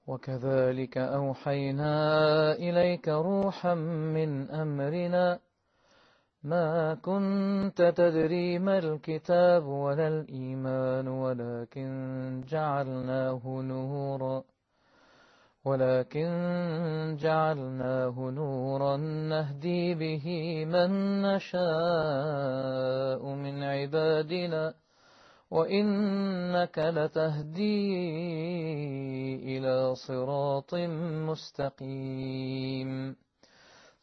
وكذلك أوحينا إليك روحا من أمرنا ما كنت تدري ما الكتاب ولا الإيمان ولكن جعلناه نورا نهدي به من نشاء من عبادنا وإنك لتهدي إلى صراط مستقيم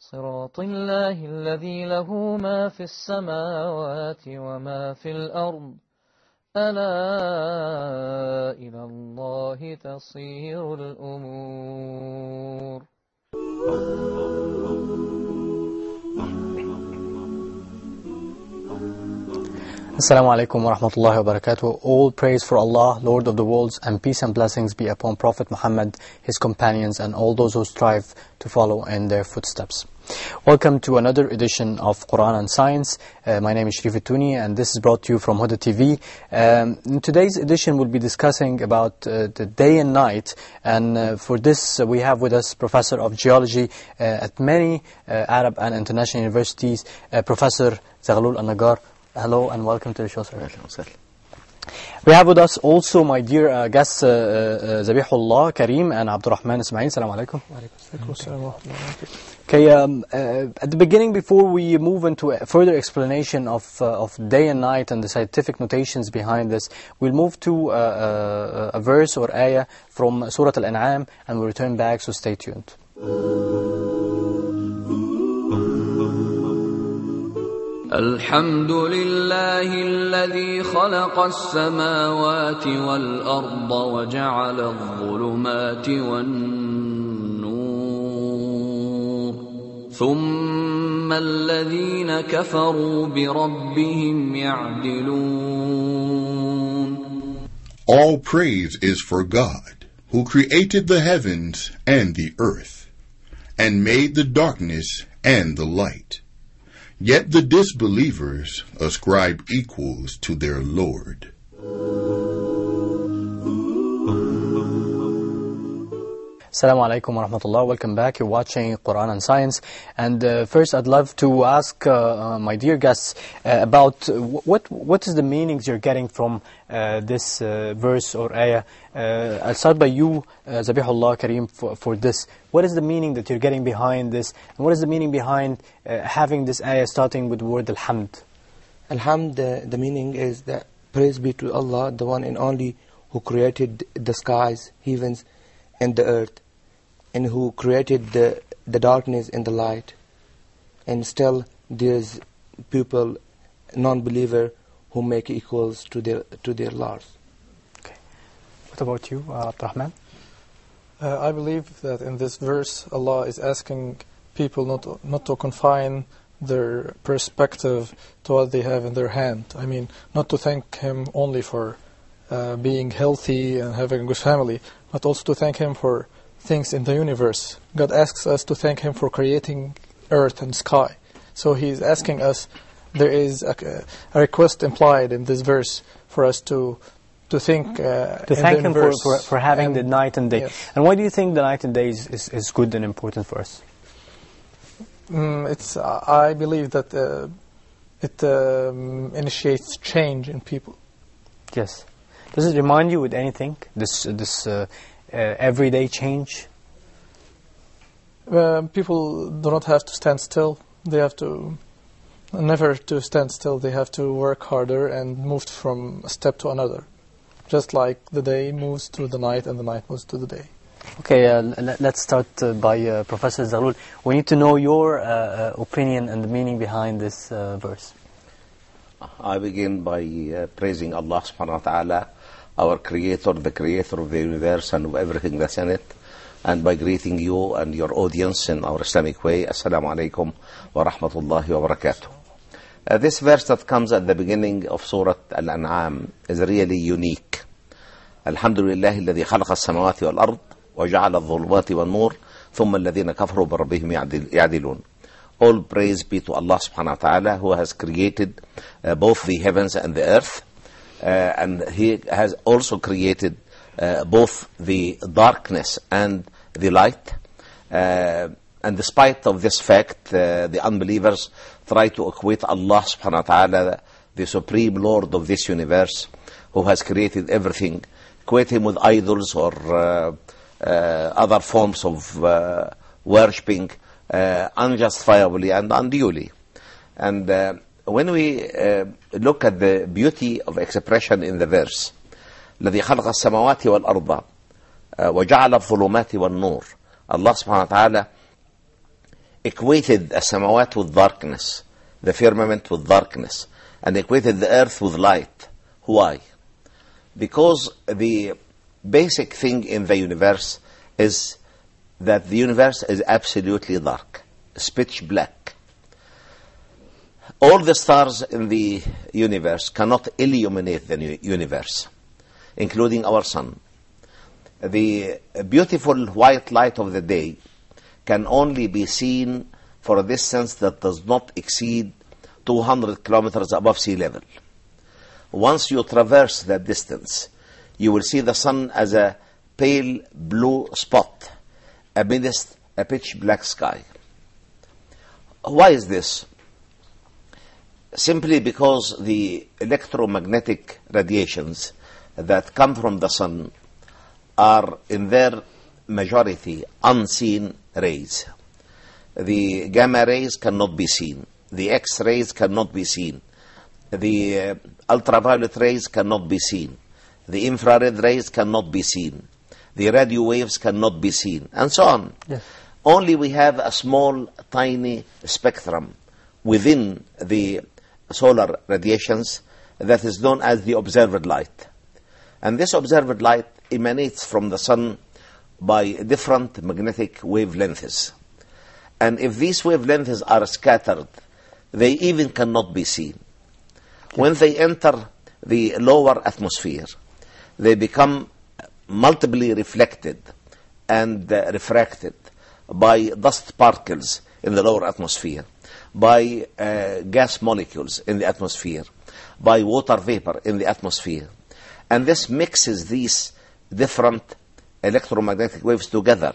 صراط الله الذي له ما في السماوات وما في الأرض ألا إلى الله تصير الأمور. Assalamu alaikum wa rahmatullahi wa barakatuh. All praise for Allah, Lord of the worlds, and peace and blessings be upon Prophet Muhammad, his companions, and all those who strive to follow in their footsteps. Welcome to another edition of Quran and Science. My name is Sharif Tuni, and this is brought to you from Huda TV. In today's edition, we'll be discussing about the day and night. And for this, we have with us Professor of Geology at many Arab and international universities, Professor Zaghlol El-Naggar. Hello and welcome to the show, sir. We have with us also my dear guests, Zabihullah Karim and Abdurrahman Ismail. Assalamu alaikum. Okay, at the beginning, before we move into a further explanation of day and night and the scientific notations behind this, we'll move to a verse or ayah from Surah Al-An'am, and we'll return back, so stay tuned. الحمد لله الذي خلق السماوات والأرض وجعل الظلمات والنور ثم الذين كفروا بربهم يعدلون. All praise is for God, who created the heavens and the earth, and made the darkness and the light. Yet the disbelievers ascribe equals to their Lord. Assalamu alaikum wa rahmatullah. Welcome back. You're watching Quran and Science. And first, I'd love to ask my dear guests about what is the meanings you're getting from this verse or ayah. I'll start by you, Zabihullah Karim, for this. What is the meaning that you're getting behind this? And what is the meaning behind having this ayah starting with the word Alhamd? Alhamd, the meaning is that praise be to Allah, the one and only, who created the skies, heavens, and the earth, and who created the darkness and the light. And still there's people, non-believer, who make equals to their Lord. Okay. What about you, Abdurrahman? I believe that in this verse, Allah is asking people not to confine their perspective to what they have in their hand. I mean, not to thank Him only for being healthy and having a good family, but also to thank Him for things in the universe. God asks us to thank Him for creating earth and sky. So He's asking us, there is a request implied in this verse for us to thank Him for having the night and day. Yes. And why do you think the night and day is good and important for us? I believe that it initiates change in people. Yes. Does it remind you with anything, this everyday change? People do not have to stand still. They have to never to stand still. They have to work harder and move from a step to another. Just like the day moves to the night and the night moves to the day. Okay, let's start by Professor Zaghlol. We need to know your opinion and the meaning behind this verse. I begin by praising Allah subhanahu wa ta'ala, our creator, the creator of the universe and of everything that's in it, and by greeting you and your audience in our Islamic way. Assalamu alaikum wa rahmatullahi wa barakatuh. This verse that comes at the beginning of Surah Al-An'am is really unique. Alhamdulillah alladhi khalaqa as-samawati wal-ard wa ja'ala adh-dhulumati wan-nur thumma alladhina kafaru bi rabbihim ya'dilun. All praise be to Allah subhanahu wa ta'ala, who has created both the heavens and the earth, and He has also created both the darkness and the light. And despite of this fact, the unbelievers try to equate Allah subhanahu wa ta'ala, the supreme Lord of this universe, who has created everything, equate him with idols or other forms of worshipping unjustifiably and unduly. And when we look at the beauty of expression in the verse, الذي خلق السماوات والأرض وجعل الظلمات والنور, Allah subhanahu wa ta'ala equated the samawat with darkness, the firmament with darkness, and equated the earth with light. Why? Because the basic thing in the universe is that the universe is absolutely dark. It's pitch black. All the stars in the universe cannot illuminate the universe, including our sun. The beautiful white light of the day can only be seen for a distance that does not exceed 200 kilometers above sea level. Once you traverse that distance, you will see the sun as a pale blue spot amidst a pitch black sky. Why is this? Simply because the electromagnetic radiations that come from the sun are in their majority unseen rays. The gamma rays cannot be seen. The X-rays cannot be seen. The ultraviolet rays cannot be seen. The infrared rays cannot be seen. The radio waves cannot be seen, and so on. Yes. Only we have a small, tiny spectrum within the solar radiations that is known as the observed light. And this observed light emanates from the sun by different magnetic wavelengths. And if these wavelengths are scattered, they even cannot be seen. When they enter the lower atmosphere, they become multiply reflected and refracted by dust particles in the lower atmosphere, by gas molecules in the atmosphere, by water vapor in the atmosphere. And this mixes these different electromagnetic waves together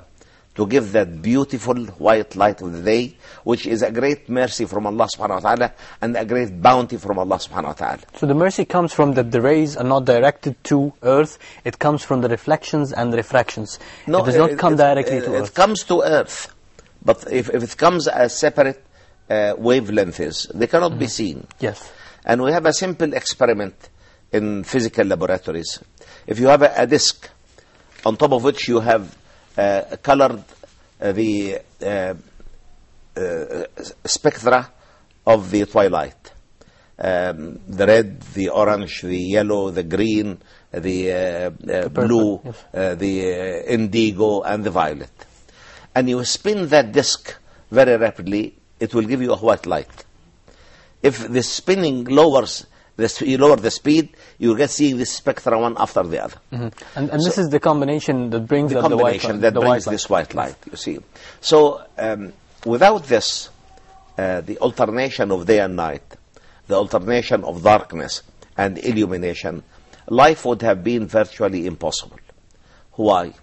to give that beautiful white light of the day, which is a great mercy from Allah subhanahu wa ta'ala and a great bounty from Allah subhanahu wa ta'ala. So the mercy comes from that the rays are not directed to earth, it comes from the reflections and the refractions. No, it does not come directly to earth. It comes to earth, but if it comes as separate wavelengths, they cannot be seen. Yes. And we have a simple experiment in physical laboratories. If you have a disk on top of which you have colored the spectra of the twilight, the red, the orange, the yellow, the green, the blue, yes. The indigo, and the violet. And you spin that disk very rapidly, it will give you a white light. If the spinning lowers, you lower the speed, you get seeing this spectra one after the other. Mm-hmm. And this is the combination that brings the out the white combination light. that brings this white light, you see. So without this, the alternation of day and night, the alternation of darkness and illumination, life would have been virtually impossible. Why?